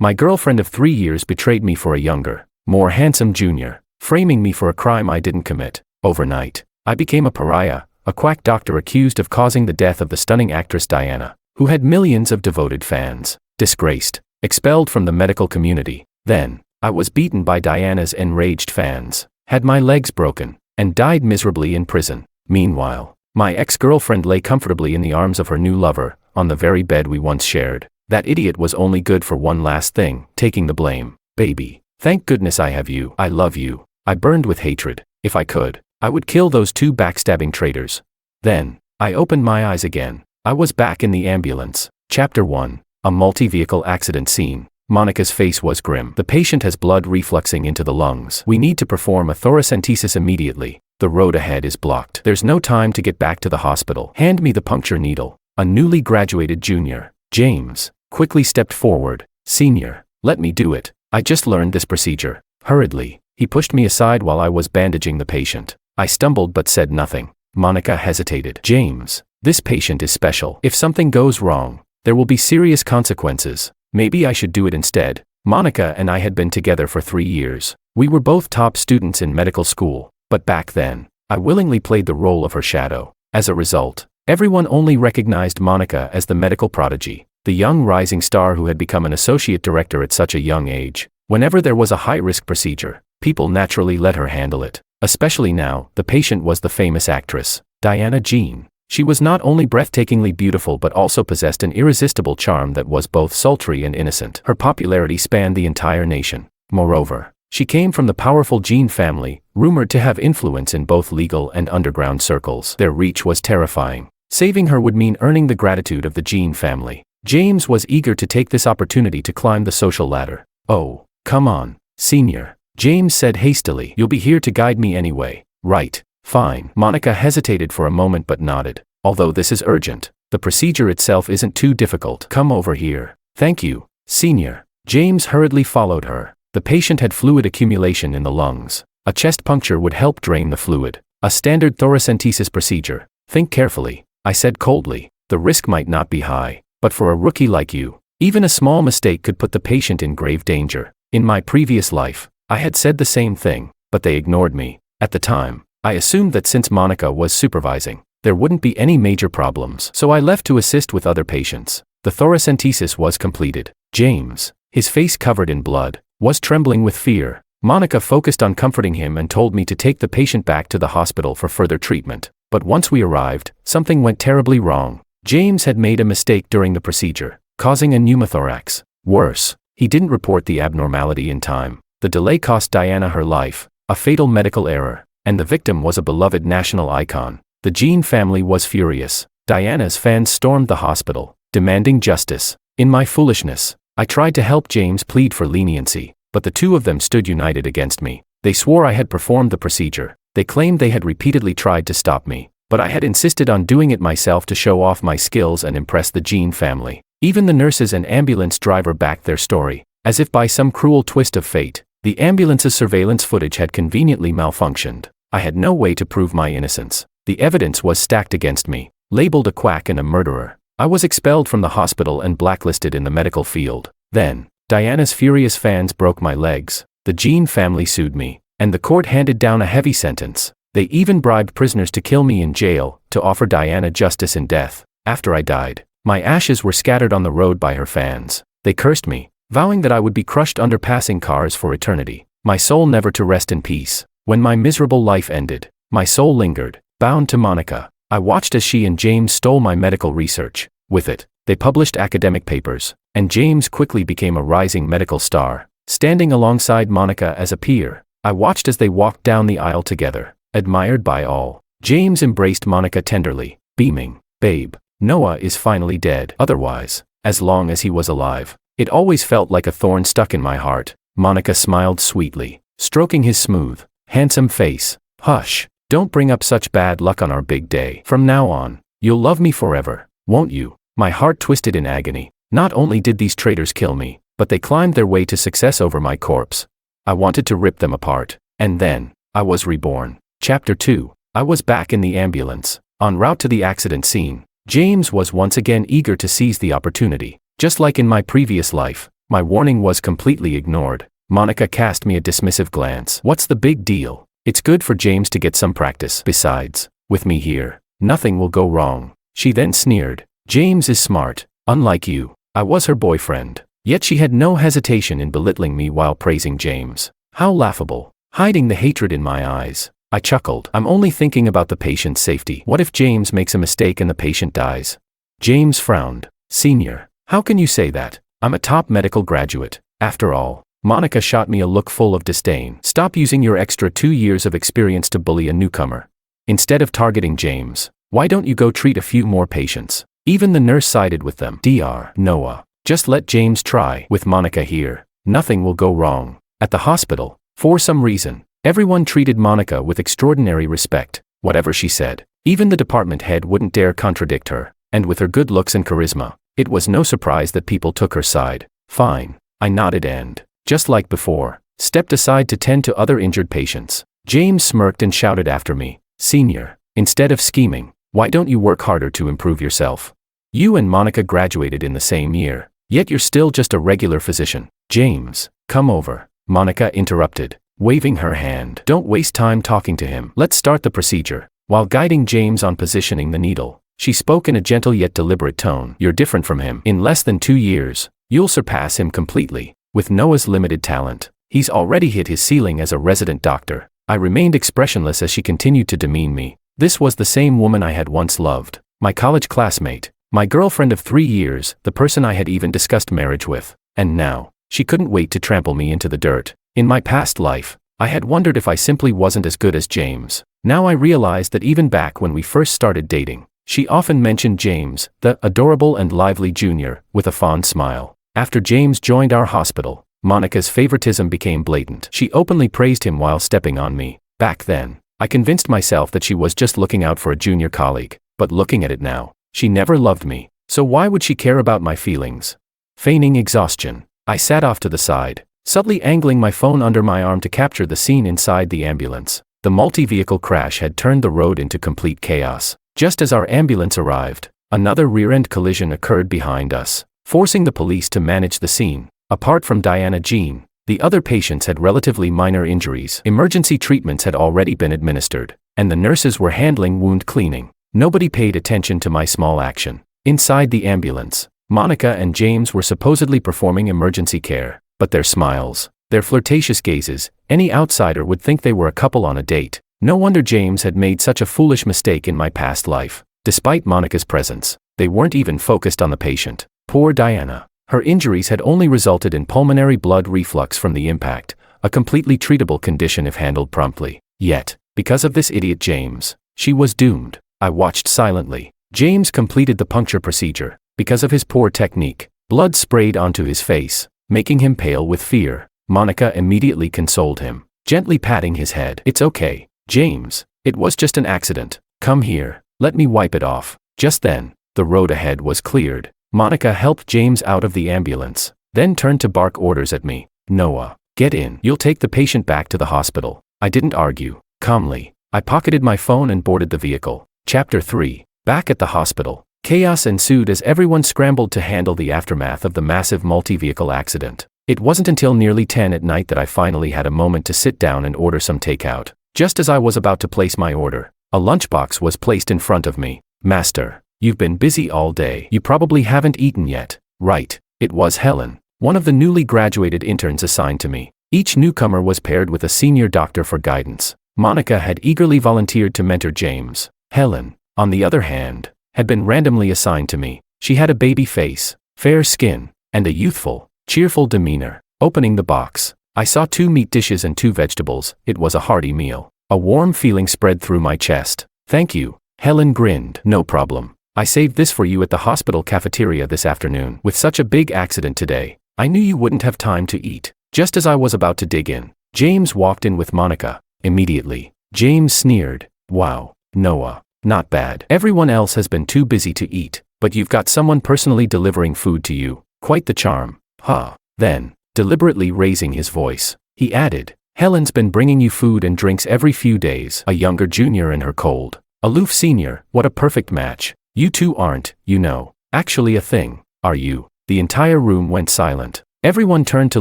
My girlfriend of 3 years betrayed me for a younger, more handsome junior, framing me for a crime I didn't commit. Overnight, I became a pariah, a quack doctor accused of causing the death of the stunning actress Diana, who had millions of devoted fans. Disgraced, expelled from the medical community. Then, I was beaten by Diana's enraged fans, had my legs broken, and died miserably in prison. Meanwhile, my ex-girlfriend lay comfortably in the arms of her new lover, on the very bed we once shared. That idiot was only good for one last thing, taking the blame. Baby, thank goodness I have you. I love you. I burned with hatred. If I could, I would kill those 2 backstabbing traitors. Then, I opened my eyes again. I was back in the ambulance. Chapter 1. A multi-vehicle accident scene. Monica's face was grim. The patient has blood refluxing into the lungs. We need to perform a thoracentesis immediately. The road ahead is blocked. There's no time to get back to the hospital. Hand me the puncture needle. A newly graduated junior, James, quickly stepped forward. Senior, let me do it. I just learned this procedure. Hurriedly, he pushed me aside while I was bandaging the patient. I stumbled but said nothing. Monica hesitated. James, this patient is special. If something goes wrong, there will be serious consequences. Maybe I should do it instead. Monica and I had been together for 3 years. We were both top students in medical school, but back then, I willingly played the role of her shadow. As a result, everyone only recognized Monica as the medical prodigy, the young rising star who had become an associate director at such a young age. Whenever there was a high-risk procedure, people naturally let her handle it. Especially now, the patient was the famous actress, Diana Jean. She was not only breathtakingly beautiful but also possessed an irresistible charm that was both sultry and innocent. Her popularity spanned the entire nation. Moreover, she came from the powerful Jean family, rumored to have influence in both legal and underground circles. Their reach was terrifying. Saving her would mean earning the gratitude of the Jean family. James was eager to take this opportunity to climb the social ladder. Oh, come on, senior, James said hastily. You'll be here to guide me anyway, right? Fine. Monica hesitated for a moment but nodded. Although this is urgent, the procedure itself isn't too difficult. Come over here. Thank you, senior. James hurriedly followed her. The patient had fluid accumulation in the lungs. A chest puncture would help drain the fluid. A standard thoracentesis procedure. Think carefully, I said coldly. The risk might not be high, but for a rookie like you, even a small mistake could put the patient in grave danger. In my previous life, I had said the same thing, but they ignored me. At the time, I assumed that since Monica was supervising, there wouldn't be any major problems. So I left to assist with other patients. The thoracentesis was completed. James, his face covered in blood, was trembling with fear. Monica focused on comforting him and told me to take the patient back to the hospital for further treatment. But once we arrived, something went terribly wrong. James had made a mistake during the procedure, causing a pneumothorax. Worse, he didn't report the abnormality in time. The delay cost Diana her life, a fatal medical error, and the victim was a beloved national icon. The Jean family was furious. Diana's fans stormed the hospital, demanding justice. In my foolishness, I tried to help James plead for leniency, but the 2 of them stood united against me. They swore I had performed the procedure. They claimed they had repeatedly tried to stop me, but I had insisted on doing it myself to show off my skills and impress the Jean family. Even the nurses and ambulance driver backed their story. As if by some cruel twist of fate, the ambulance's surveillance footage had conveniently malfunctioned. I had no way to prove my innocence. The evidence was stacked against me. Labeled a quack and a murderer, I was expelled from the hospital and blacklisted in the medical field. Then, Diana's furious fans broke my legs. The Jean family sued me, and the court handed down a heavy sentence. They even bribed prisoners to kill me in jail, to offer Diana justice in death. After I died, my ashes were scattered on the road by her fans. They cursed me, vowing that I would be crushed under passing cars for eternity, my soul never to rest in peace. When my miserable life ended, my soul lingered, bound to Monica. I watched as she and James stole my medical research. With it, they published academic papers, and James quickly became a rising medical star. Standing alongside Monica as a peer, I watched as they walked down the aisle together, admired by all. James embraced Monica tenderly, beaming, "Babe, Noah is finally dead." Otherwise, as long as he was alive, it always felt like a thorn stuck in my heart. Monica smiled sweetly, stroking his smooth, handsome face. "Hush, don't bring up such bad luck on our big day. From now on, you'll love me forever, won't you?" My heart twisted in agony. Not only did these traitors kill me, but they climbed their way to success over my corpse. I wanted to rip them apart. And then, I was reborn. Chapter 2. I was back in the ambulance. En route to the accident scene, James was once again eager to seize the opportunity. Just like in my previous life, My warning was completely ignored. Monica cast me a dismissive glance. What's the big deal? It's good for James to get some practice. Besides, with me here, nothing will go wrong. She then sneered. James is smart, unlike you. I was her boyfriend. Yet she had no hesitation in belittling me while praising James. How laughable. Hiding the hatred in my eyes, I chuckled. I'm only thinking about the patient's safety. What if James makes a mistake and the patient dies? James frowned. Senior, how can you say that? I'm a top medical graduate. After all, Monica shot me a look full of disdain. Stop using your extra 2 years of experience to bully a newcomer. Instead of targeting James, why don't you go treat a few more patients? Even the nurse sided with them. Dr. Noah, just let James try. With Monica here, nothing will go wrong. At the hospital, for some reason, everyone treated Monica with extraordinary respect. Whatever she said, even the department head wouldn't dare contradict her. And with her good looks and charisma, it was no surprise that people took her side. Fine, I nodded and, just like before, stepped aside to tend to other injured patients. James smirked and shouted after me, Senior, instead of scheming, why don't you work harder to improve yourself? You and Monica graduated in the same year, yet you're still just a regular physician. James, come over, Monica interrupted, waving her hand. Don't waste time talking to him. Let's start the procedure. While guiding James on positioning the needle, she spoke in a gentle yet deliberate tone. You're different from him. In less than 2 years, you'll surpass him completely. With Noah's limited talent, he's already hit his ceiling as a resident doctor. I remained expressionless as she continued to demean me. This was the same woman I had once loved, my college classmate, my girlfriend of 3 years, the person I had even discussed marriage with. And now, she couldn't wait to trample me into the dirt. In my past life, I had wondered if I simply wasn't as good as James. Now I realized that even back when we first started dating, she often mentioned James, the adorable and lively junior, with a fond smile. After James joined our hospital, Monica's favoritism became blatant. She openly praised him while stepping on me. Back then, I convinced myself that she was just looking out for a junior colleague, but looking at it now, she never loved me, so why would she care about my feelings? Feigning exhaustion, I sat off to the side, subtly angling my phone under my arm to capture the scene inside the ambulance. The multi-vehicle crash had turned the road into complete chaos. Just as our ambulance arrived, another rear-end collision occurred behind us, forcing the police to manage the scene. Apart from Diana Jean, the other patients had relatively minor injuries. Emergency treatments had already been administered, and the nurses were handling wound cleaning. Nobody paid attention to my small action. Inside the ambulance, Monica and James were supposedly performing emergency care, but their smiles, their flirtatious gazes, any outsider would think they were a couple on a date. No wonder James had made such a foolish mistake in my past life. Despite Monica's presence, they weren't even focused on the patient. Poor Diana. Her injuries had only resulted in pulmonary blood reflux from the impact, a completely treatable condition if handled promptly. Yet, because of this idiot James, she was doomed. I watched silently. James completed the puncture procedure. Because of his poor technique, blood sprayed onto his face, making him pale with fear. Monica immediately consoled him, gently patting his head. It's okay, James. It was just an accident. Come here, let me wipe it off. Just then, the road ahead was cleared. Monica helped James out of the ambulance, then turned to bark orders at me. Noah, get in. You'll take the patient back to the hospital. I didn't argue. Calmly, I pocketed my phone and boarded the vehicle. Chapter 3. Back at the hospital, chaos ensued as everyone scrambled to handle the aftermath of the massive multi-vehicle accident. It wasn't until nearly 10 at night that I finally had a moment to sit down and order some takeout. Just as I was about to place my order, a lunchbox was placed in front of me. Master, you've been busy all day. You probably haven't eaten yet, right? It was Helen, one of the newly graduated interns assigned to me. Each newcomer was paired with a senior doctor for guidance. Monica had eagerly volunteered to mentor James. Helen, on the other hand, had been randomly assigned to me. She had a baby face, fair skin, and a youthful, cheerful demeanor. Opening the box, I saw 2 meat dishes and 2 vegetables. It was a hearty meal. A warm feeling spread through my chest. Thank you, Helen grinned. No problem. I saved this for you at the hospital cafeteria this afternoon. With such a big accident today, I knew you wouldn't have time to eat. Just as I was about to dig in, James walked in with Monica. Immediately, James sneered. Wow, Noah, not bad. Everyone else has been too busy to eat, but you've got someone personally delivering food to you. Quite the charm. Huh. Then, deliberately raising his voice, he added, Helen's been bringing you food and drinks every few days. A younger junior and her cold, aloof senior. What a perfect match. You two aren't, you know, actually a thing, are you? The entire room went silent. Everyone turned to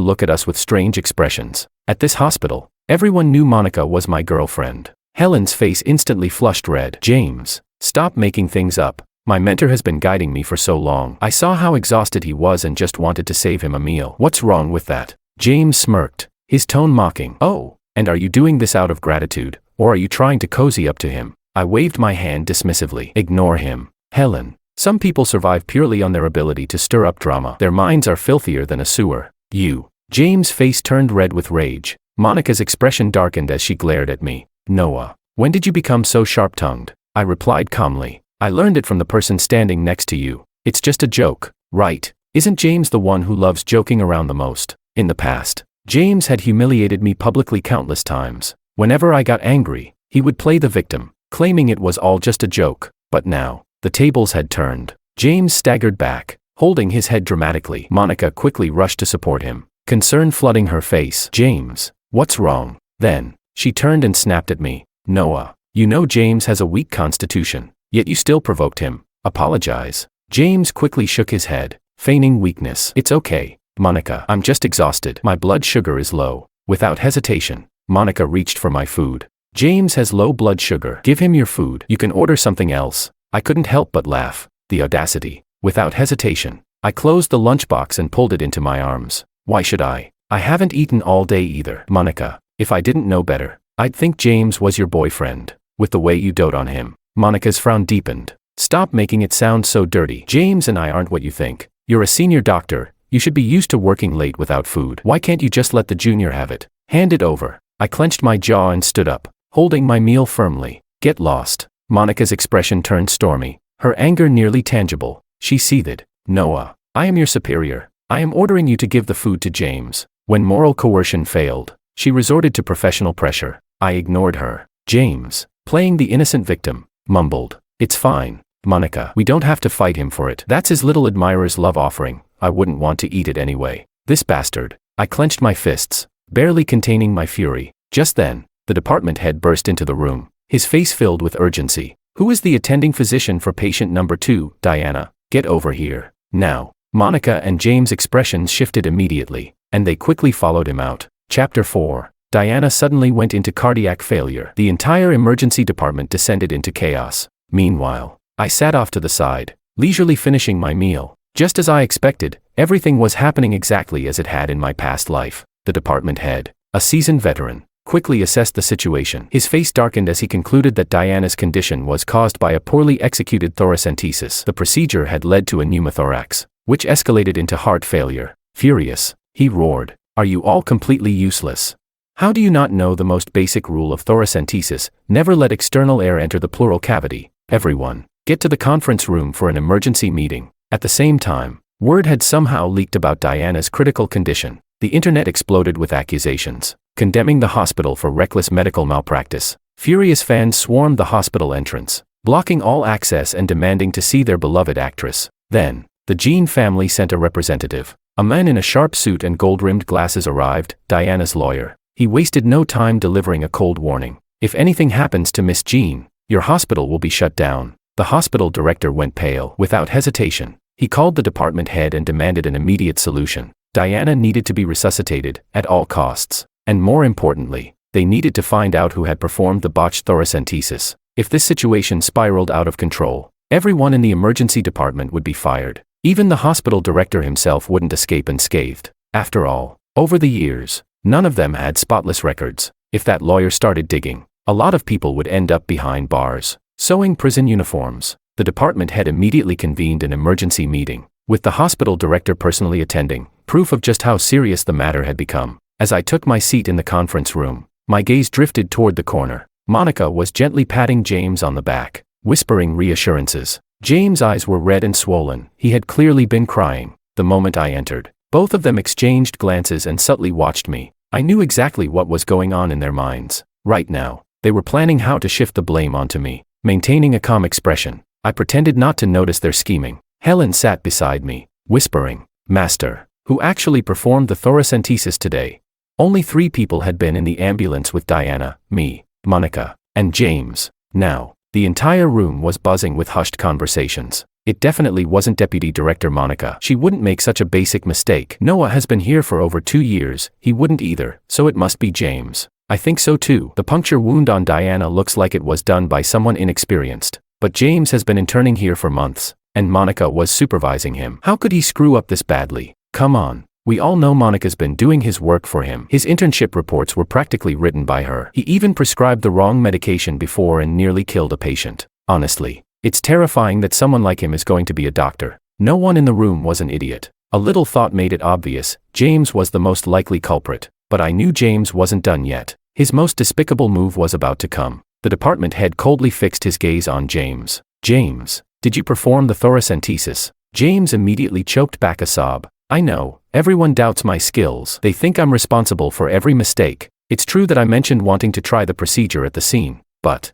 look at us with strange expressions. At this hospital, everyone knew Monica was my girlfriend. Helen's face instantly flushed red. James, stop making things up. My mentor has been guiding me for so long. I saw how exhausted he was and just wanted to save him a meal. What's wrong with that? James smirked, his tone mocking. Oh, and are you doing this out of gratitude, or are you trying to cozy up to him? I waved my hand dismissively. Ignore him. Helen, some people survive purely on their ability to stir up drama. Their minds are filthier than a sewer. You. James' face turned red with rage. Monica's expression darkened as she glared at me. Noah, when did you become so sharp-tongued? I replied calmly. I learned it from the person standing next to you. It's just a joke, right? Isn't James the one who loves joking around the most? In the past, James had humiliated me publicly countless times. Whenever I got angry, he would play the victim, claiming it was all just a joke. But now, the tables had turned. James staggered back, holding his head dramatically. Monica quickly rushed to support him, concern flooding her face. James, what's wrong? Then, she turned and snapped at me. Noah, you know James has a weak constitution. Yet you still provoked him. Apologize. James quickly shook his head, feigning weakness. It's okay, Monica. I'm just exhausted. My blood sugar is low. Without hesitation, Monica reached for my food. James has low blood sugar. Give him your food. You can order something else. I couldn't help but laugh. The audacity. Without hesitation, I closed the lunchbox and pulled it into my arms. Why should I? I haven't eaten all day either. Monica, if I didn't know better, I'd think James was your boyfriend. With the way you dote on him. Monica's frown deepened. Stop making it sound so dirty. James and I aren't what you think. You're a senior doctor. You should be used to working late without food. Why can't you just let the junior have it? Hand it over. I clenched my jaw and stood up, holding my meal firmly. Get lost. Monica's expression turned stormy, her anger nearly tangible. She seethed. Noah, I am your superior. I am ordering you to give the food to James. When moral coercion failed, she resorted to professional pressure. I ignored her. James, playing the innocent victim, mumbled. It's fine, Monica. We don't have to fight him for it. That's his little admirer's love offering. I wouldn't want to eat it anyway. This bastard. I clenched my fists, barely containing my fury. Just then, the department head burst into the room, his face filled with urgency. Who is the attending physician for patient number 2, Diana? Get over here. Now. Monica and James' expressions shifted immediately, and they quickly followed him out. Chapter 4. Diana suddenly went into cardiac failure. The entire emergency department descended into chaos. Meanwhile, I sat off to the side, leisurely finishing my meal. Just as I expected, everything was happening exactly as it had in my past life. The department head, a seasoned veteran, quickly assessed the situation. His face darkened as he concluded that Diana's condition was caused by a poorly executed thoracentesis. The procedure had led to a pneumothorax, which escalated into heart failure. Furious, he roared, "Are you all completely useless? How do you not know the most basic rule of thoracentesis? Never let external air enter the pleural cavity. Everyone, get to the conference room for an emergency meeting." At the same time, word had somehow leaked about Diana's critical condition. The internet exploded with accusations, condemning the hospital for reckless medical malpractice. Furious fans swarmed the hospital entrance, blocking all access and demanding to see their beloved actress. Then, the Jean family sent a representative. A man in a sharp suit and gold-rimmed glasses arrived, Diana's lawyer. He wasted no time delivering a cold warning. If anything happens to Miss Jean, your hospital will be shut down. The hospital director went pale. Without hesitation, he called the department head and demanded an immediate solution. Diana needed to be resuscitated, at all costs. And more importantly, they needed to find out who had performed the botched thoracentesis. If this situation spiraled out of control, everyone in the emergency department would be fired. Even the hospital director himself wouldn't escape unscathed. After all, over the years, none of them had spotless records. If that lawyer started digging, a lot of people would end up behind bars, sewing prison uniforms. The department head immediately convened an emergency meeting, with the hospital director personally attending, proof of just how serious the matter had become. As I took my seat in the conference room, my gaze drifted toward the corner. Monica was gently patting James on the back, whispering reassurances. James' eyes were red and swollen. He had clearly been crying. The moment I entered, both of them exchanged glances and subtly watched me. I knew exactly what was going on in their minds. Right now, they were planning how to shift the blame onto me. Maintaining a calm expression, I pretended not to notice their scheming. Helen sat beside me, whispering, "Master, who actually performed the thoracentesis today?" Only 3 people had been in the ambulance with Diana, me, Monica, and James. Now, the entire room was buzzing with hushed conversations. It definitely wasn't Deputy Director Monica. She wouldn't make such a basic mistake. Noah has been here for over 2 years, he wouldn't either, so it must be James. I think so too. The puncture wound on Diana looks like it was done by someone inexperienced. But James has been interning here for months, and Monica was supervising him. How could he screw up this badly? Come on. We all know Monica's been doing his work for him. His internship reports were practically written by her. He even prescribed the wrong medication before and nearly killed a patient. Honestly, it's terrifying that someone like him is going to be a doctor. No one in the room was an idiot. A little thought made it obvious. James was the most likely culprit. But I knew James wasn't done yet. His most despicable move was about to come. The department head coldly fixed his gaze on James. James, did you perform the thoracentesis? James immediately choked back a sob. I know, everyone doubts my skills. They think I'm responsible for every mistake. It's true that I mentioned wanting to try the procedure at the scene, but...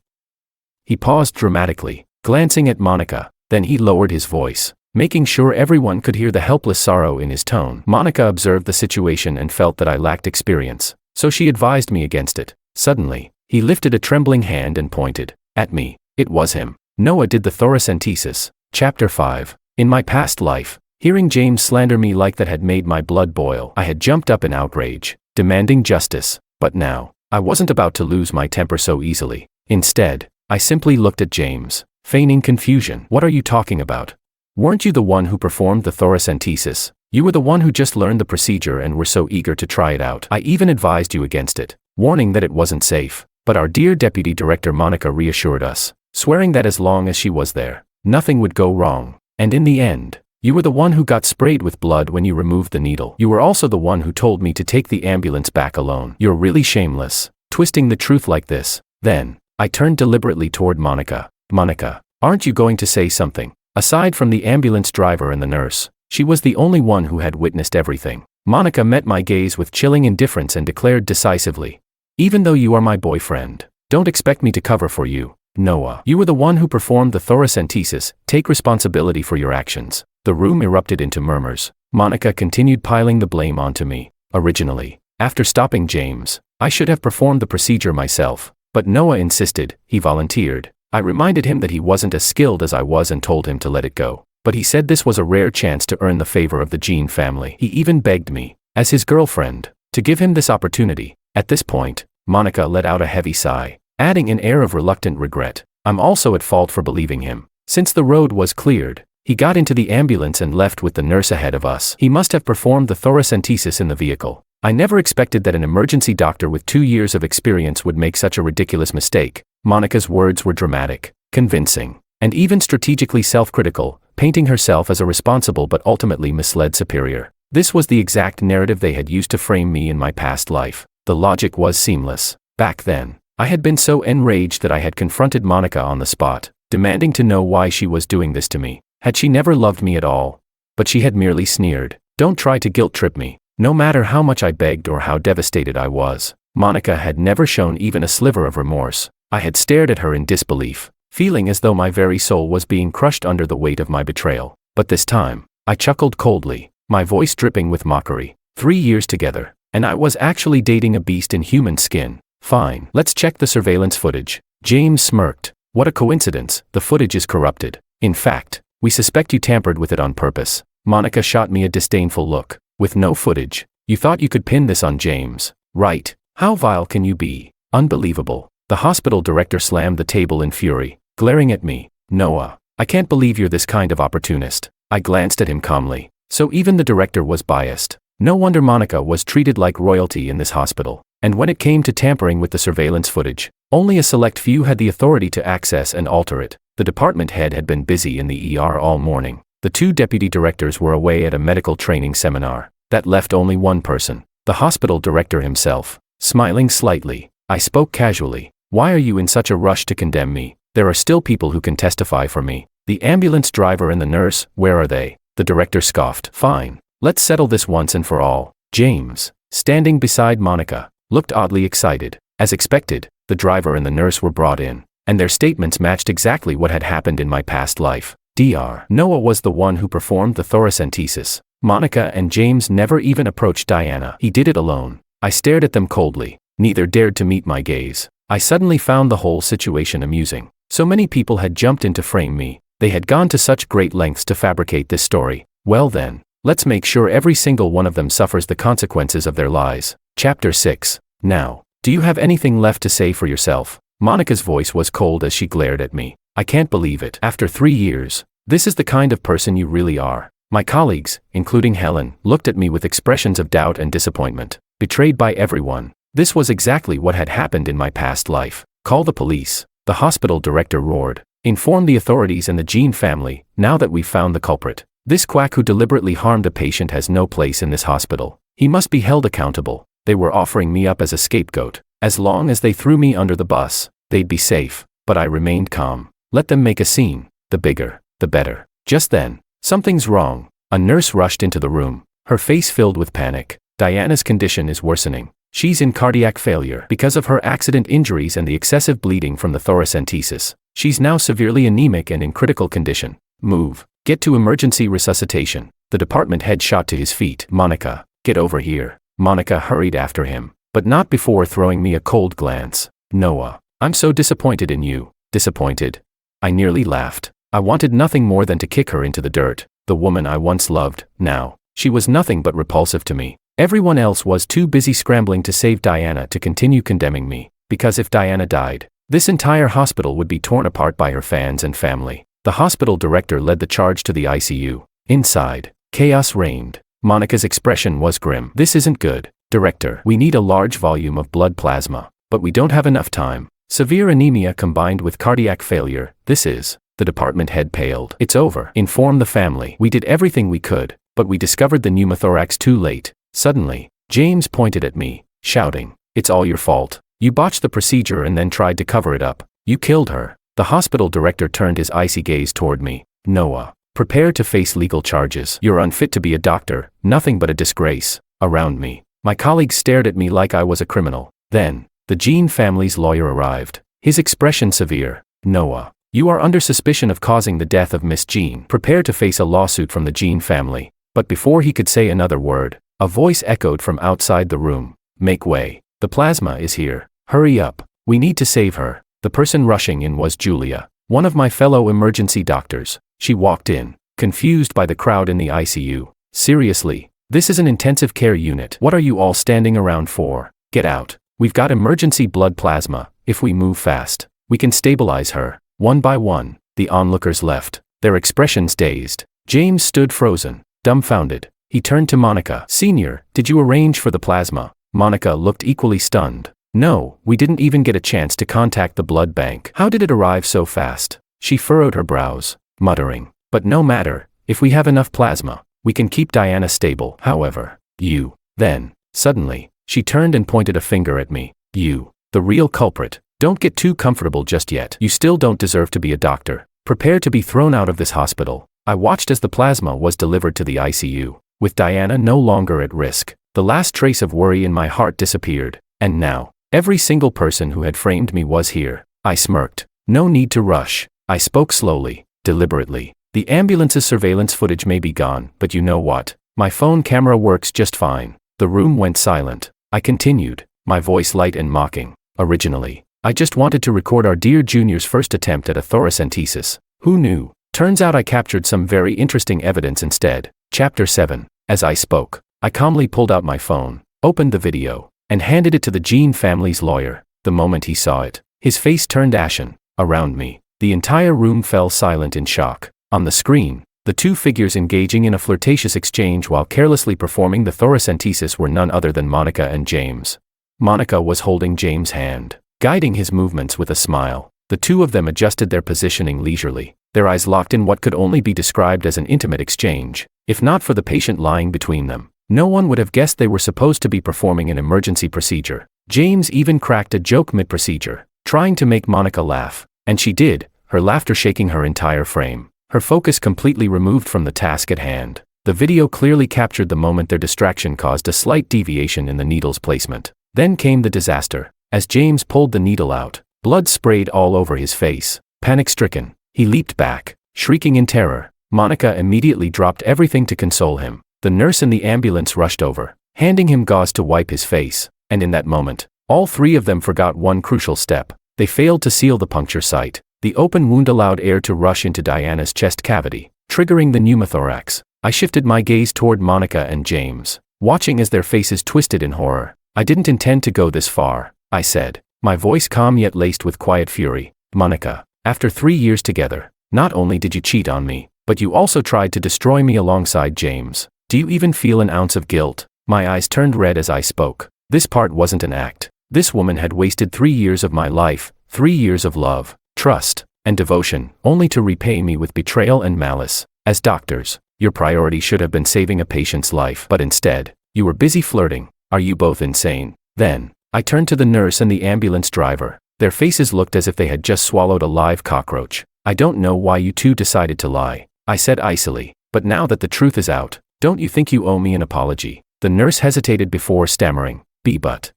He paused dramatically, glancing at Monica, then he lowered his voice, making sure everyone could hear the helpless sorrow in his tone. Monica observed the situation and felt that I lacked experience, so she advised me against it. Suddenly, he lifted a trembling hand and pointed at me. It was him. Noah did the thoracentesis. Chapter 5. In my past life, hearing James slander me like that had made my blood boil. I had jumped up in outrage, demanding justice. But now, I wasn't about to lose my temper so easily. Instead, I simply looked at James, feigning confusion. What are you talking about? Weren't you the one who performed the thoracentesis? You were the one who just learned the procedure and were so eager to try it out. I even advised you against it, warning that it wasn't safe. But our dear Deputy Director Monica reassured us, swearing that as long as she was there, nothing would go wrong. And in the end, you were the one who got sprayed with blood when you removed the needle. You were also the one who told me to take the ambulance back alone. You're really shameless, twisting the truth like this. Then, I turned deliberately toward Monica. Monica, aren't you going to say something? Aside from the ambulance driver and the nurse, she was the only one who had witnessed everything. Monica met my gaze with chilling indifference and declared decisively, even though you are my boyfriend, don't expect me to cover for you. Noah, you were the one who performed the thoracentesis, take responsibility for your actions. The room erupted into murmurs. Monica continued piling the blame onto me. Originally, after stopping James, I should have performed the procedure myself. But Noah insisted, he volunteered. I reminded him that he wasn't as skilled as I was and told him to let it go. But he said this was a rare chance to earn the favor of the Jean family. He even begged me, as his girlfriend, to give him this opportunity. At this point, Monica let out a heavy sigh, adding an air of reluctant regret. I'm also at fault for believing him. Since the road was cleared, he got into the ambulance and left with the nurse ahead of us. He must have performed the thoracentesis in the vehicle. I never expected that an emergency doctor with 2 years of experience would make such a ridiculous mistake. Monica's words were dramatic, convincing, and even strategically self-critical, painting herself as a responsible but ultimately misled superior. This was the exact narrative they had used to frame me in my past life. The logic was seamless. Back then, I had been so enraged that I had confronted Monica on the spot, demanding to know why she was doing this to me. Had she never loved me at all? But she had merely sneered. Don't try to guilt-trip me. No matter how much I begged or how devastated I was, Monica had never shown even a sliver of remorse. I had stared at her in disbelief, feeling as though my very soul was being crushed under the weight of my betrayal. But this time, I chuckled coldly, my voice dripping with mockery. 3 years together, and I was actually dating a beast in human skin. Fine, let's check the surveillance footage. James smirked. What a coincidence, the footage is corrupted. In fact, we suspect you tampered with it on purpose. Monica shot me a disdainful look. With no footage, you thought you could pin this on James, right? How vile can you be? Unbelievable. The hospital director slammed the table in fury, glaring at me. Noah, I can't believe you're this kind of opportunist. I glanced at him calmly. So even the director was biased. No wonder Monica was treated like royalty in this hospital. And when it came to tampering with the surveillance footage, only a select few had the authority to access and alter it. The department head had been busy in the ER all morning. The 2 deputy directors were away at a medical training seminar. That left only one person, the hospital director himself. Smiling slightly, I spoke casually. Why are you in such a rush to condemn me? There are still people who can testify for me. The ambulance driver and the nurse, where are they? The director scoffed. Fine, let's settle this once and for all. James, standing beside Monica, looked oddly excited. As expected, the driver and the nurse were brought in, and their statements matched exactly what had happened in my past life. Dr. Noah was the one who performed the thoracentesis. Monica and James never even approached Diana. He did it alone. I stared at them coldly. Neither dared to meet my gaze. I suddenly found the whole situation amusing. So many people had jumped in to frame me. They had gone to such great lengths to fabricate this story. Well then, let's make sure every single one of them suffers the consequences of their lies. Chapter 6. Now, do you have anything left to say for yourself? Monica's voice was cold as she glared at me. I can't believe it. After 3 years, this is the kind of person you really are. My colleagues, including Helen, looked at me with expressions of doubt and disappointment. Betrayed by everyone. This was exactly what had happened in my past life. Call the police. The hospital director roared. Inform the authorities and the Jean family, now that we've found the culprit. This quack who deliberately harmed a patient has no place in this hospital. He must be held accountable. They were offering me up as a scapegoat. As long as they threw me under the bus, they'd be safe. But I remained calm. Let them make a scene. The bigger, the better. Just then, something's wrong. A nurse rushed into the room, her face filled with panic. Diana's condition is worsening. She's in cardiac failure because of her accident injuries and the excessive bleeding from the thoracentesis. She's now severely anemic and in critical condition. Move. Get to emergency resuscitation. The department head shot to his feet. Monica, get over here. Monica hurried after him, but not before throwing me a cold glance. Noah, I'm so disappointed in you. Disappointed? I nearly laughed. I wanted nothing more than to kick her into the dirt. The woman I once loved, now, she was nothing but repulsive to me. Everyone else was too busy scrambling to save Diana to continue condemning me, because if Diana died, this entire hospital would be torn apart by her fans and family. The hospital director led the charge to the ICU. Inside, chaos reigned. Monica's expression was grim. This isn't good. Director, we need a large volume of blood plasma, but we don't have enough time. Severe anemia combined with cardiac failure, this is. The department head paled. It's over. Inform the family. We did everything we could, but we discovered the pneumothorax too late. Suddenly, James pointed at me, shouting, "It's all your fault. You botched the procedure and then tried to cover it up. You killed her." The hospital director turned his icy gaze toward me. "Noah, prepare to face legal charges. You're unfit to be a doctor, nothing but a disgrace." Around me, my colleagues stared at me like I was a criminal. Then, the Jean family's lawyer arrived, his expression severe. "Noah, you are under suspicion of causing the death of Miss Jean. Prepare to face a lawsuit from the Jean family." But before he could say another word, a voice echoed from outside the room. "Make way. The plasma is here. Hurry up. We need to save her." The person rushing in was Julia, one of my fellow emergency doctors. She walked in, confused by the crowd in the ICU. "Seriously, this is an intensive care unit. What are you all standing around for? Get out. We've got emergency blood plasma. If we move fast, we can stabilize her." One by one, the onlookers left, their expressions dazed. James stood frozen, dumbfounded. He turned to Monica. "Senior, did you arrange for the plasma?" Monica looked equally stunned. "No, we didn't even get a chance to contact the blood bank." "How did it arrive so fast?" She furrowed her brows, muttering. "But no matter, if we have enough plasma, we can keep Diana stable. However, you." Then, suddenly, she turned and pointed a finger at me. "You, the real culprit. Don't get too comfortable just yet. You still don't deserve to be a doctor. Prepare to be thrown out of this hospital." I watched as the plasma was delivered to the ICU. With Diana no longer at risk, the last trace of worry in my heart disappeared. And now, every single person who had framed me was here. I smirked. "No need to rush." I spoke slowly, deliberately. "The ambulance's surveillance footage may be gone, but you know what? My phone camera works just fine." The room went silent. I continued, my voice light and mocking. "Originally, I just wanted to record our dear Junior's first attempt at a thoracentesis. Who knew? Turns out I captured some very interesting evidence instead." Chapter 7. As I spoke, I calmly pulled out my phone, opened the video, and handed it to the Jean family's lawyer. The moment he saw it, his face turned ashen. Around me, the entire room fell silent in shock. On the screen, the two figures engaging in a flirtatious exchange while carelessly performing the thoracentesis were none other than Monica and James. Monica was holding James' hand, guiding his movements with a smile. The two of them adjusted their positioning leisurely, their eyes locked in what could only be described as an intimate exchange. If not for the patient lying between them, no one would have guessed they were supposed to be performing an emergency procedure. James even cracked a joke mid-procedure, trying to make Monica laugh. And she did, her laughter shaking her entire frame, her focus completely removed from the task at hand. The video clearly captured the moment their distraction caused a slight deviation in the needle's placement. Then came the disaster. As James pulled the needle out, blood sprayed all over his face. Panic-stricken, he leaped back, shrieking in terror. Monica immediately dropped everything to console him. The nurse in the ambulance rushed over, handing him gauze to wipe his face, and in that moment, all three of them forgot one crucial step. They failed to seal the puncture site. The open wound allowed air to rush into Diana's chest cavity, triggering the pneumothorax. I shifted my gaze toward Monica and James, watching as their faces twisted in horror. I didn't intend to go this far, I said, my voice calm yet laced with quiet fury. Monica, after 3 years together, not only did you cheat on me, but you also tried to destroy me alongside James. Do you even feel an ounce of guilt? My eyes turned red as I spoke. This part wasn't an act. This woman had wasted 3 years of my life, 3 years of love, trust, and devotion, only to repay me with betrayal and malice. As doctors, your priority should have been saving a patient's life, but instead, you were busy flirting. Are you both insane? Then, I turned to the nurse and the ambulance driver. Their faces looked as if they had just swallowed a live cockroach. I don't know why you two decided to lie, I said icily, but now that the truth is out, don't you think you owe me an apology? The nurse hesitated before stammering, but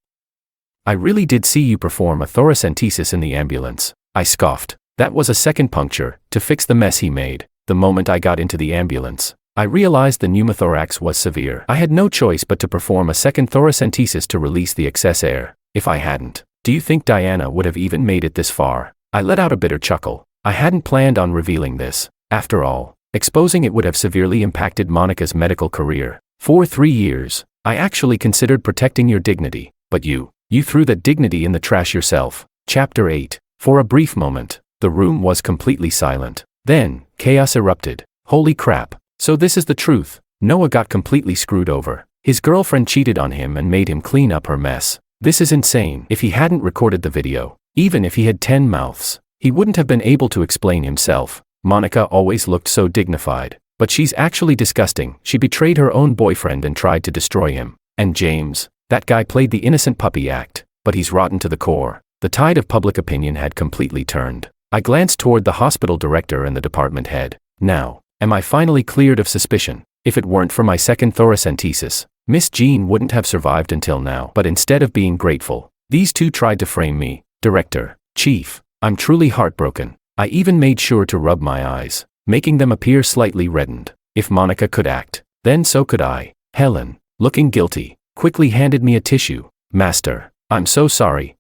I really did see you perform a thoracentesis in the ambulance. I scoffed. That was a second puncture, to fix the mess he made. The moment I got into the ambulance, I realized the pneumothorax was severe. I had no choice but to perform a second thoracentesis to release the excess air. If I hadn't, do you think Diana would have even made it this far? I let out a bitter chuckle. I hadn't planned on revealing this. After all, exposing it would have severely impacted Monica's medical career. For 3 years, I actually considered protecting your dignity, but you threw that dignity in the trash yourself. Chapter 8. For a brief moment, the room was completely silent. Then, chaos erupted. Holy crap. So this is the truth. Noah got completely screwed over. His girlfriend cheated on him and made him clean up her mess. This is insane. If he hadn't recorded the video, even if he had 10 mouths, he wouldn't have been able to explain himself. Monica always looked so dignified, but she's actually disgusting. She betrayed her own boyfriend and tried to destroy him. And James, that guy played the innocent puppy act, but he's rotten to the core. The tide of public opinion had completely turned. I glanced toward the hospital director and the department head. Now, am I finally cleared of suspicion? If it weren't for my second thoracentesis, Miss Jean wouldn't have survived until now. But instead of being grateful, these two tried to frame me. Director, Chief, I'm truly heartbroken. I even made sure to rub my eyes, making them appear slightly reddened. If Monica could act, then so could I. Helen, looking guilty, quickly handed me a tissue. Master, I'm so sorry.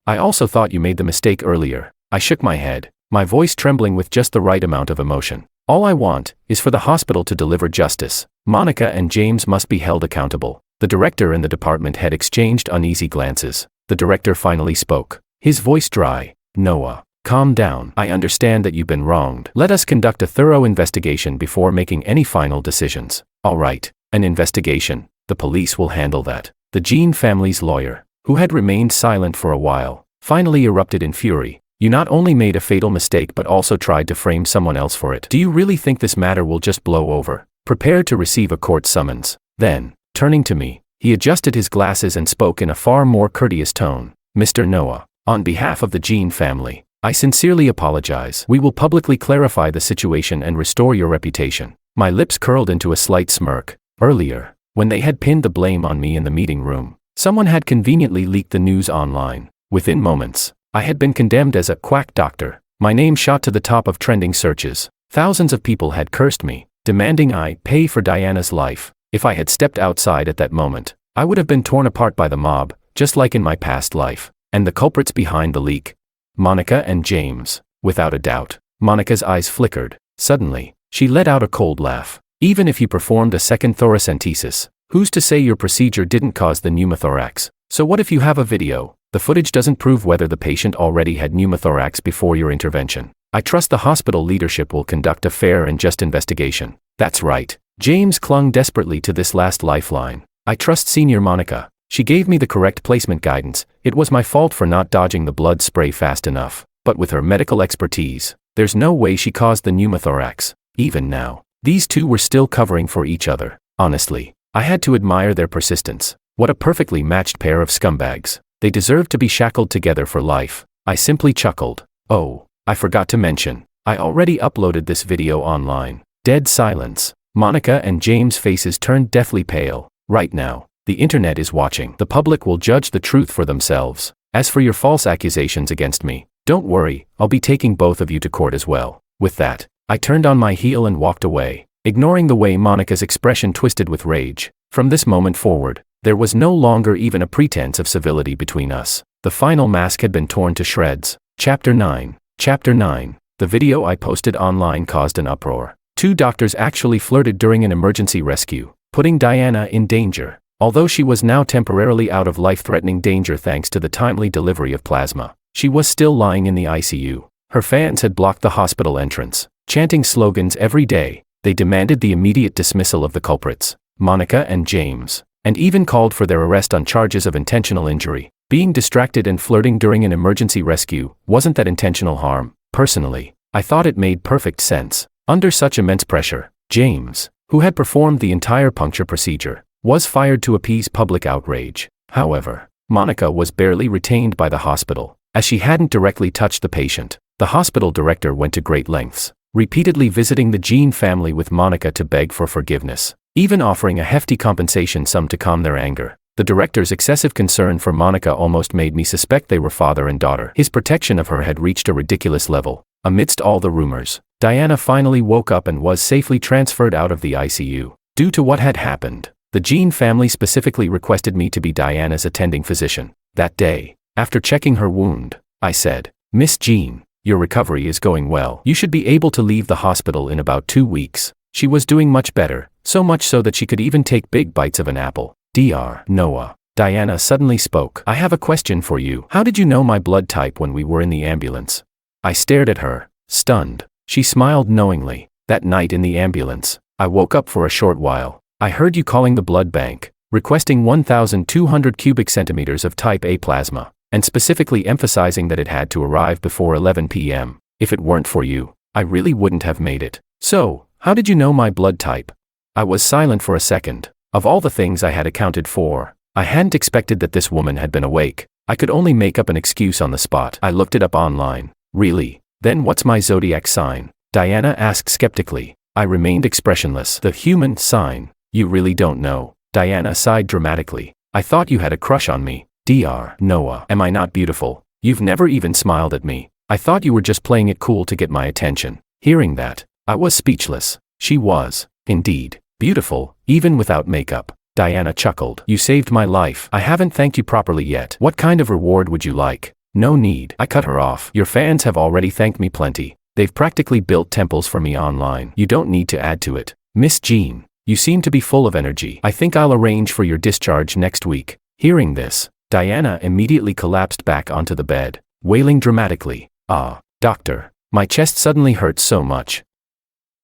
I also thought you made the mistake earlier. I shook my head, my voice trembling with just the right amount of emotion. All I want is for the hospital to deliver justice. Monica and James must be held accountable. The director and the department head exchanged uneasy glances. The director finally spoke, his voice dry. Noah, calm down. I understand that you've been wronged. Let us conduct a thorough investigation before making any final decisions. All right, an investigation. The police will handle that. The Jean family's lawyer, who had remained silent for a while, finally erupted in fury. You not only made a fatal mistake but also tried to frame someone else for it. Do you really think this matter will just blow over? Prepare to receive a court summons. Then, turning to me, he adjusted his glasses and spoke in a far more courteous tone. Mr. Noah, on behalf of the Jean family, I sincerely apologize. We will publicly clarify the situation and restore your reputation. My lips curled into a slight smirk. Earlier, when they had pinned the blame on me in the meeting room, someone had conveniently leaked the news online. Within moments, I had been condemned as a quack doctor. My name shot to the top of trending searches. Thousands of people had cursed me, demanding I pay for Diana's life. If I had stepped outside at that moment, I would have been torn apart by the mob, just like in my past life. And the culprits behind the leak? Monica and James, without a doubt. Monica's eyes flickered. Suddenly, she let out a cold laugh. Even if you performed a second thoracentesis, who's to say your procedure didn't cause the pneumothorax? So what if you have a video? The footage doesn't prove whether the patient already had pneumothorax before your intervention. I trust the hospital leadership will conduct a fair and just investigation. That's right. James clung desperately to this last lifeline. I trust Senior Monica. She gave me the correct placement guidance. It was my fault for not dodging the blood spray fast enough. But with her medical expertise, there's no way she caused the pneumothorax. Even now, these two were still covering for each other. Honestly, I had to admire their persistence. What a perfectly matched pair of scumbags. They deserve to be shackled together for life. I simply chuckled. Oh, I forgot to mention, I already uploaded this video online. Dead silence. Monica and James' faces turned deathly pale. Right now, the internet is watching. The public will judge the truth for themselves. As for your false accusations against me, don't worry, I'll be taking both of you to court as well. With that, I turned on my heel and walked away, ignoring the way Monica's expression twisted with rage. From this moment forward, there was no longer even a pretense of civility between us. The final mask had been torn to shreds. Chapter 9. Chapter 9. The video I posted online caused an uproar. 2 doctors actually flirted during an emergency rescue, putting Diana in danger. Although she was now temporarily out of life-threatening danger thanks to the timely delivery of plasma, she was still lying in the ICU. Her fans had blocked the hospital entrance, chanting slogans every day. They demanded the immediate dismissal of the culprits, Monica and James, and even called for their arrest on charges of intentional injury. Being distracted and flirting during an emergency rescue wasn't that intentional harm. Personally, I thought it made perfect sense. Under such immense pressure, James, who had performed the entire puncture procedure, was fired to appease public outrage. However, Monica was barely retained by the hospital, as she hadn't directly touched the patient. The hospital director went to great lengths, repeatedly visiting the Jean family with Monica to beg for forgiveness, even offering a hefty compensation sum to calm their anger. The director's excessive concern for Monica almost made me suspect they were father and daughter. His protection of her had reached a ridiculous level. Amidst all the rumors, Diana finally woke up and was safely transferred out of the ICU. Due to what had happened, the Jean family specifically requested me to be Diana's attending physician. That day, after checking her wound, I said, "Miss Jean, your recovery is going well. You should be able to leave the hospital in about 2 weeks." She was doing much better, so much so that she could even take big bites of an apple. Dr. Noah. Diana suddenly spoke. "I have a question for you. How did you know my blood type when we were in the ambulance?" I stared at her, stunned. She smiled knowingly. "That night in the ambulance, I woke up for a short while. I heard you calling the blood bank, requesting 1,200 cubic centimeters of type A plasma, and specifically emphasizing that it had to arrive before 11 p.m. If it weren't for you, I really wouldn't have made it. So, how did you know my blood type?" I was silent for a second. Of all the things I had accounted for, I hadn't expected that this woman had been awake. I could only make up an excuse on the spot. "I looked it up online." "Really? Then what's my zodiac sign?" Diana asked skeptically. I remained expressionless. "The human sign. You really don't know." Diana sighed dramatically. "I thought you had a crush on me." Dr. Noah. "Am I not beautiful? You've never even smiled at me. I thought you were just playing it cool to get my attention." Hearing that, I was speechless. She was, indeed, beautiful, even without makeup. Diana chuckled. "You saved my life. I haven't thanked you properly yet. What kind of reward would you like?" "No need." I cut her off. "Your fans have already thanked me plenty. They've practically built temples for me online. You don't need to add to it." "Miss Jean, you seem to be full of energy. I think I'll arrange for your discharge next week." Hearing this, Diana immediately collapsed back onto the bed, wailing dramatically. "Ah, doctor, my chest suddenly hurts so much.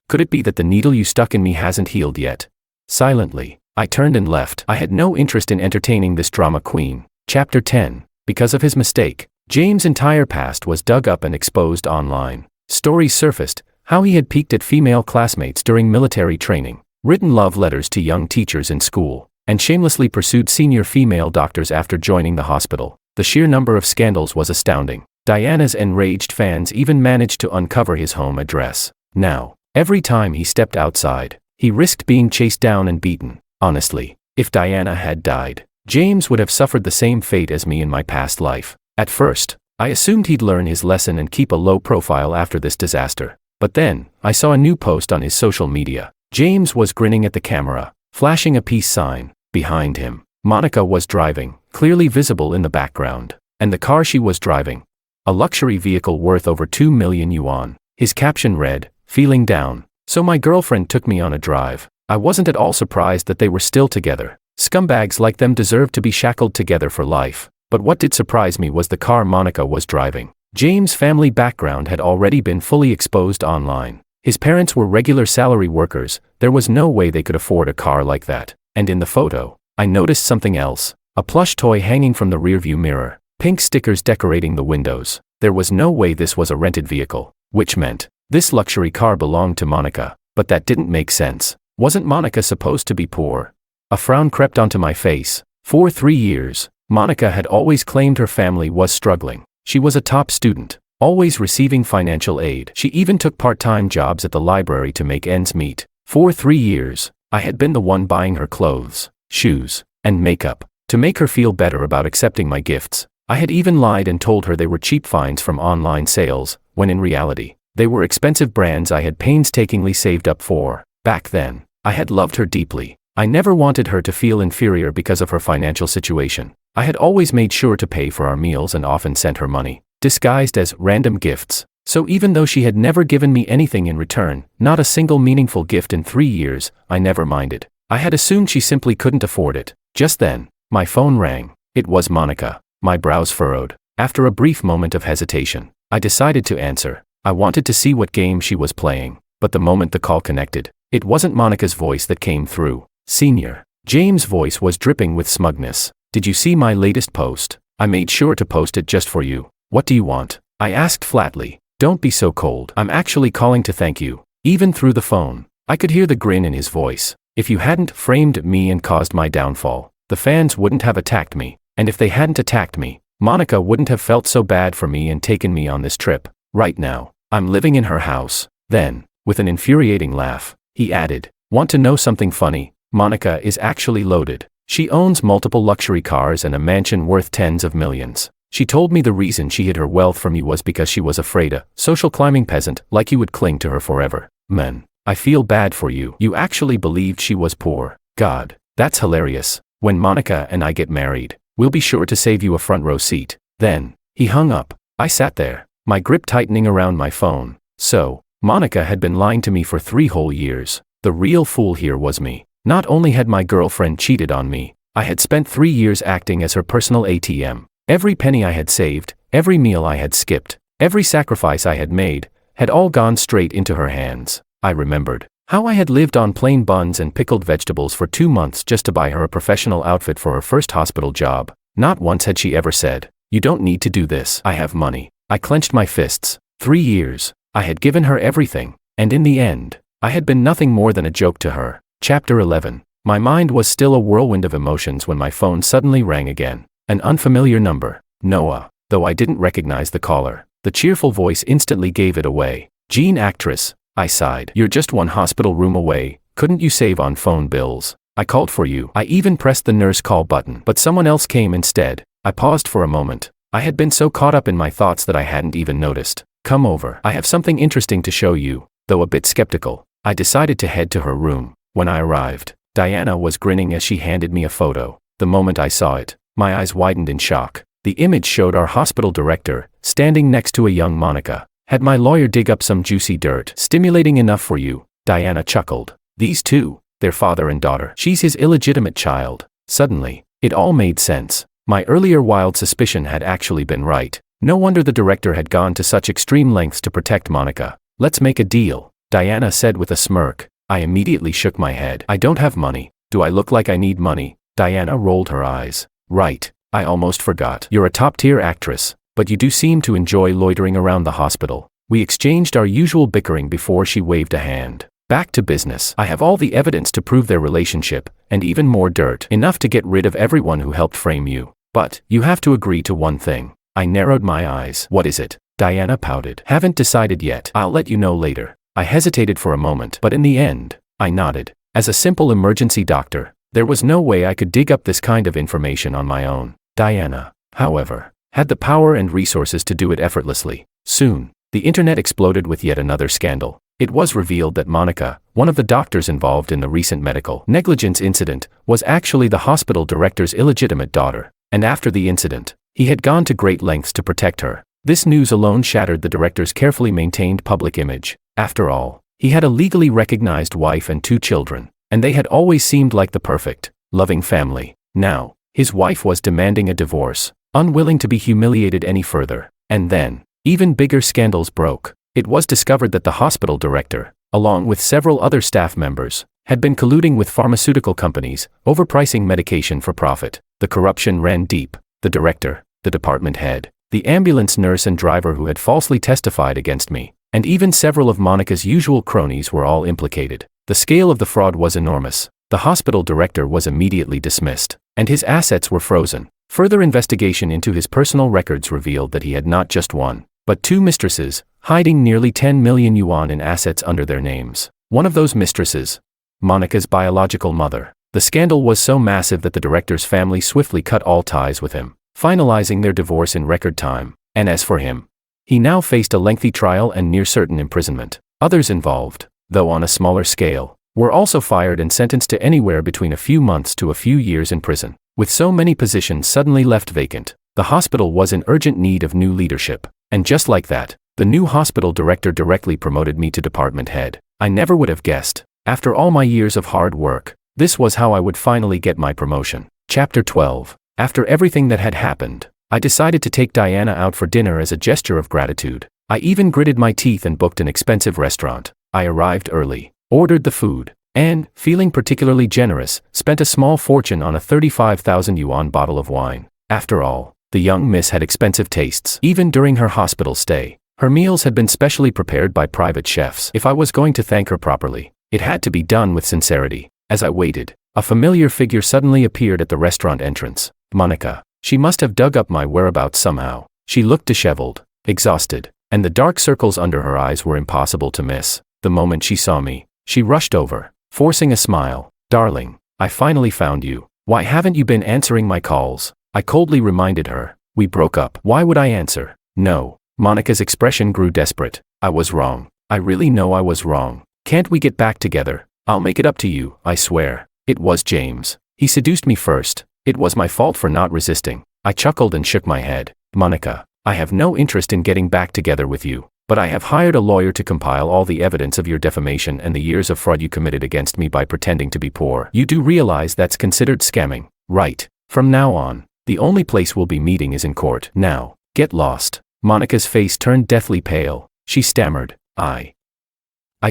Could it be that the needle you stuck in me hasn't healed yet?" Silently, I turned and left. I had no interest in entertaining this drama queen. Chapter 10. Because of his mistake, James' entire past was dug up and exposed online. Stories surfaced, how he had peeked at female classmates during military training, written love letters to young teachers in school, and shamelessly pursued senior female doctors after joining the hospital. The sheer number of scandals was astounding. Diana's enraged fans even managed to uncover his home address. Now, every time he stepped outside, he risked being chased down and beaten. Honestly, if Diana had died, James would have suffered the same fate as me in my past life. At first, I assumed he'd learn his lesson and keep a low profile after this disaster. But then, I saw a new post on his social media. James was grinning at the camera, flashing a peace sign. Behind him, Monica was driving, clearly visible in the background. And the car she was driving, a luxury vehicle worth over 2 million yuan. His caption read, "Feeling down. So my girlfriend took me on a drive." I wasn't at all surprised that they were still together. Scumbags like them deserved to be shackled together for life. But what did surprise me was the car Monica was driving. James' family background had already been fully exposed online. His parents were regular salary workers. There was no way they could afford a car like that. And in the photo, I noticed something else. A plush toy hanging from the rearview mirror, pink stickers decorating the windows. There was no way this was a rented vehicle, which meant this luxury car belonged to Monica. But that didn't make sense. Wasn't Monica supposed to be poor? A frown crept onto my face. For 3 years, Monica had always claimed her family was struggling. She was a top student, always receiving financial aid. She even took part-time jobs at the library to make ends meet. For 3 years, I had been the one buying her clothes, shoes, and makeup, to make her feel better about accepting my gifts. I had even lied and told her they were cheap finds from online sales, when in reality, they were expensive brands I had painstakingly saved up for. Back then, I had loved her deeply. I never wanted her to feel inferior because of her financial situation. I had always made sure to pay for our meals and often sent her money, disguised as random gifts. So even though she had never given me anything in return, not a single meaningful gift in 3 years, I never minded. I had assumed she simply couldn't afford it. Just then, my phone rang. It was Monica. My brows furrowed. After a brief moment of hesitation, I decided to answer. I wanted to see what game she was playing, but the moment the call connected, it wasn't Monica's voice that came through. Senior James' voice was dripping with smugness. Did you see my latest post? I made sure to post it just for you. What do you want? I asked flatly. Don't be so cold. I'm actually calling to thank you. Even through the phone, I could hear the grin in his voice. If you hadn't framed me and caused my downfall, the fans wouldn't have attacked me. And if they hadn't attacked me, Monica wouldn't have felt so bad for me and taken me on this trip. Right now, I'm living in her house. Then, with an infuriating laugh, he added, want to know something funny? Monica is actually loaded. She owns multiple luxury cars and a mansion worth tens of millions. She told me the reason she hid her wealth from you was because she was afraid a social climbing peasant like you would cling to her forever. Man, I feel bad for you. You actually believed she was poor. God, that's hilarious. When Monica and I get married, we'll be sure to save you a front row seat. Then, he hung up. I sat there, my grip tightening around my phone. So, Monica had been lying to me for 3 whole years. The real fool here was me. Not only had my girlfriend cheated on me, I had spent 3 years acting as her personal ATM. Every penny I had saved, every meal I had skipped, every sacrifice I had made, had all gone straight into her hands. I remembered how I had lived on plain buns and pickled vegetables for 2 months just to buy her a professional outfit for her first hospital job. Not once had she ever said, you don't need to do this. I have money. I clenched my fists. 3 years. I had given her everything. And in the end, I had been nothing more than a joke to her. Chapter 11. My mind was still a whirlwind of emotions when my phone suddenly rang again. An unfamiliar number. Noah. Though I didn't recognize the caller, the cheerful voice instantly gave it away. Gene actress. I sighed. You're just 1 hospital room away. Couldn't you save on phone bills? I called for you. I even pressed the nurse call button, but someone else came instead. I paused for a moment. I had been so caught up in my thoughts that I hadn't even noticed. Come over. I have something interesting to show you. Though a bit skeptical, I decided to head to her room. When I arrived, Diana was grinning as she handed me a photo. The moment I saw it, my eyes widened in shock. The image showed our hospital director, standing next to a young Monica. Had my lawyer dig up some juicy dirt. Stimulating enough for you, Diana chuckled. These two, their father and daughter. She's his illegitimate child. Suddenly, it all made sense. My earlier wild suspicion had actually been right. No wonder the director had gone to such extreme lengths to protect Monica. Let's make a deal, Diana said with a smirk. I immediately shook my head. I don't have money. Do I look like I need money? Diana rolled her eyes. Right, I almost forgot. You're a top-tier actress, but you do seem to enjoy loitering around the hospital. We exchanged our usual bickering before she waved a hand. Back to business. I have all the evidence to prove their relationship, and even more dirt. Enough to get rid of everyone who helped frame you. But, you have to agree to one thing. I narrowed my eyes. What is it? Diana pouted. Haven't decided yet. I'll let you know later. I hesitated for a moment, but in the end, I nodded. As a simple emergency doctor, there was no way I could dig up this kind of information on my own. Diana, however, had the power and resources to do it effortlessly. Soon, the internet exploded with yet another scandal. It was revealed that Monica, one of the doctors involved in the recent medical negligence incident, was actually the hospital director's illegitimate daughter. And after the incident, he had gone to great lengths to protect her. This news alone shattered the director's carefully maintained public image. After all, he had a legally recognized wife and 2 children, and they had always seemed like the perfect, loving family. Now, his wife was demanding a divorce, unwilling to be humiliated any further. And then, even bigger scandals broke. It was discovered that the hospital director, along with several other staff members, had been colluding with pharmaceutical companies, overpricing medication for profit. The corruption ran deep. The director, the department head, the ambulance nurse and driver who had falsely testified against me, and even several of Monica's usual cronies were all implicated. The scale of the fraud was enormous. The hospital director was immediately dismissed, and his assets were frozen. Further investigation into his personal records revealed that he had not just 1, but 2 mistresses, hiding nearly 10 million yuan in assets under their names. One of those mistresses, Monica's biological mother. The scandal was so massive that the director's family swiftly cut all ties with him, finalizing their divorce in record time. And as for him, he now faced a lengthy trial and near certain imprisonment. Others involved, though on a smaller scale, were also fired and sentenced to anywhere between a few months to a few years in prison. With so many positions suddenly left vacant, the hospital was in urgent need of new leadership. And just like that, The new hospital director directly promoted me to department head. I never would have guessed. After all my years of hard work, this was how I would finally get my promotion. Chapter 12. After everything that had happened, I decided to take Diana out for dinner as a gesture of gratitude. I even gritted my teeth and booked an expensive restaurant. I arrived early, ordered the food, and, feeling particularly generous, spent a small fortune on a 35,000 yuan bottle of wine. After all, the young miss had expensive tastes. Even during her hospital stay, her meals had been specially prepared by private chefs. If I was going to thank her properly, it had to be done with sincerity. As I waited, a familiar figure suddenly appeared at the restaurant entrance. Monica. She must have dug up my whereabouts somehow. She looked disheveled, exhausted, and the dark circles under her eyes were impossible to miss. The moment she saw me, she rushed over, forcing a smile. "Darling, I finally found you. Why haven't you been answering my calls?" I coldly reminded her. "We broke up. Why would I answer?" "No." Monica's expression grew desperate. "I was wrong. I really know I was wrong. Can't we get back together? I'll make it up to you, I swear. It was James. He seduced me first. It was my fault for not resisting." I chuckled and shook my head. "Monica, I have no interest in getting back together with you, but I have hired a lawyer to compile all the evidence of your defamation and the years of fraud you committed against me by pretending to be poor. You do realize that's considered scamming, right? From now on, the only place we'll be meeting is in court. Now, get lost." Monica's face turned deathly pale. She stammered, I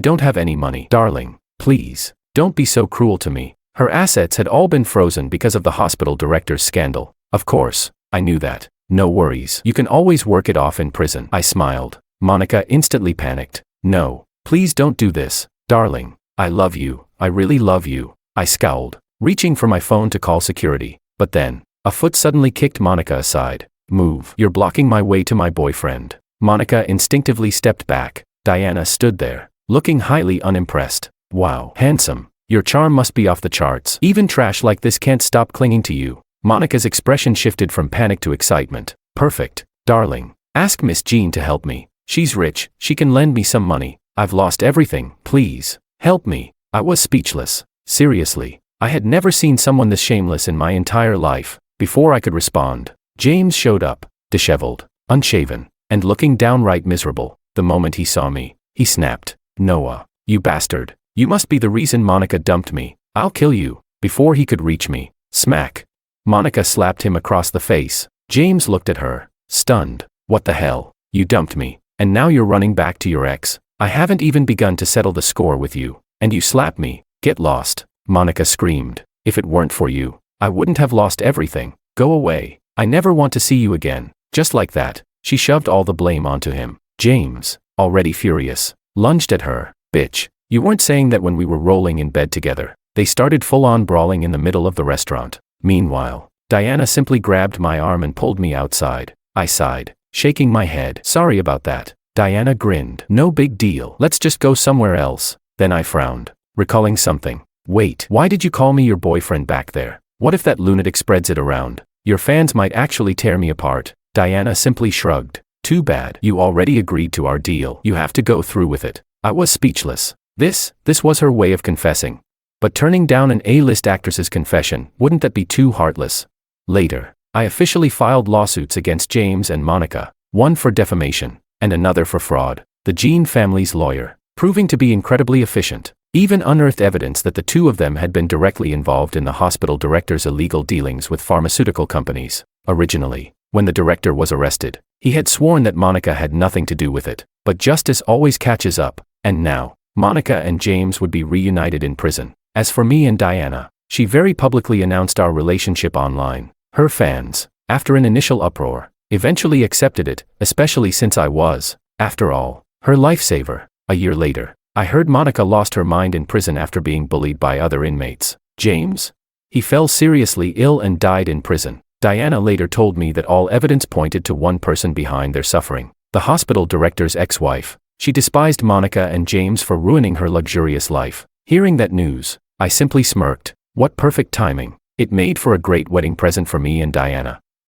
don't have any money." "Darling, please, don't be so cruel to me." Her assets had all been frozen because of the hospital director's scandal. "Of course, I knew that. No worries. You can always work it off in prison." I smiled. Monica instantly panicked. "No, please don't do this. Darling, I love you. I really love you." I scowled, reaching for my phone to call security. But then, a foot suddenly kicked Monica aside. "Move. You're blocking my way to my boyfriend." Monica instinctively stepped back. Diana stood there, looking highly unimpressed. "Wow, handsome. Your charm must be off the charts. Even trash like this can't stop clinging to you." Monica's expression shifted from panic to excitement. "Perfect. Darling, ask Miss Jean to help me. She's rich, she can lend me some money. I've lost everything. Please, help me." I was speechless. Seriously, I had never seen someone this shameless in my entire life. Before I could respond, James showed up, disheveled, unshaven, and looking downright miserable. The moment he saw me, he snapped. "Noah, you bastard. You must be the reason Monica dumped me. I'll kill you." Before he could reach me, smack. Monica slapped him across the face. James looked at her, stunned. "What the hell? You dumped me, and now you're running back to your ex. I haven't even begun to settle the score with you, and you slap me. Get lost." Monica screamed. "If it weren't for you, I wouldn't have lost everything. Go away. I never want to see you again." Just like that, she shoved all the blame onto him. James, already furious, lunged at her. "Bitch, you weren't saying that when we were rolling in bed together." They started full-on brawling in the middle of the restaurant. Meanwhile, Diana simply grabbed my arm and pulled me outside. I sighed, shaking my head. "Sorry about that." Diana grinned. "No big deal. Let's just go somewhere else." Then I frowned, recalling something. "Wait, why did you call me your boyfriend back there? What if that lunatic spreads it around? Your fans might actually tear me apart." Diana simply shrugged. "Too bad. You already agreed to our deal. You have to go through with it." I was speechless. This was her way of confessing. But turning down an A-list actress's confession, wouldn't that be too heartless? Later, I officially filed lawsuits against James and Monica, one for defamation, and another for fraud. The Jean family's lawyer, proving to be incredibly efficient, even unearthed evidence that the two of them had been directly involved in the hospital director's illegal dealings with pharmaceutical companies. Originally, when the director was arrested, he had sworn that Monica had nothing to do with it, but justice always catches up, and now, Monica and James would be reunited in prison. As for me and Diana, she very publicly announced our relationship online. Her fans, after an initial uproar, eventually accepted it, especially since I was, after all, her lifesaver. A year later, I heard Monica lost her mind in prison after being bullied by other inmates. James? He fell seriously ill and died in prison. Diana later told me that all evidence pointed to one person behind their suffering, the hospital director's ex-wife. She despised Monica and James for ruining her luxurious life. Hearing that news, I simply smirked. What perfect timing. It made for a great wedding present for me and Diana.